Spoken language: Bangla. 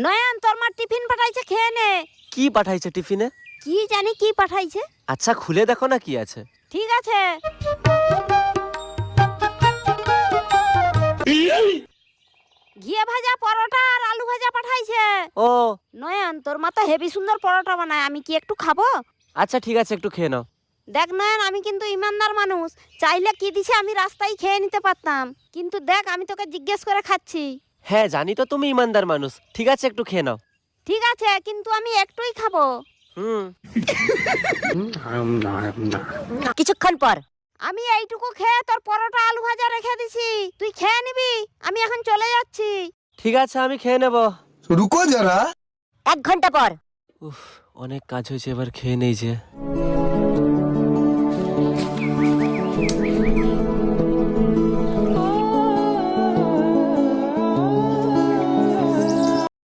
নয়ন, তোর মা টিফিন পাঠাইছে, খেয়ে নে। কি পাঠাইছে টিফিনে? কি জানি কি পাঠাইছে। আচ্ছা খুলে দেখো না কি আছে। ঠিক আছে। ঘিয়ে ভাজা পরোটা আর আলু ভাজা পাঠাইছে। ও নয়ন, তোর মা তো হেভি সুন্দর পরোটা বানায়, আমি কি একটু খাবো? আচ্ছা ঠিক আছে, একটু খেয়ে নাও। দেখ নয়ন, আমি কিন্তু ইমানদার মানুষ, চাইলে কি দিছে আমি রাস্তায় খেয়ে নিতে পারতাম, কিন্তু দেখ আমি তোকে জিজ্ঞেস করে খাচ্ছি। হ্যাঁ জানি তো তুমি ইমানদার মানুষ, ঠিক আছে একটু খেয়ে নাও। ঠিক আছে, কিন্তু আমি একটুই খাবো। হুম। কিছুক্ষণ পর আমি এইটুকু খেয়ে তোর পরোটা আলু ভাজা রেখে দিছি, তুই খেয়ে নিবি। আমি এখন চলে যাচ্ছি। ঠিক আছে আমি খেয়ে নেব। रुको जरा। 1 ঘন্টা পর। উফ, অনেক কাজ হয়েছে, এবার খেয়ে নেই যে।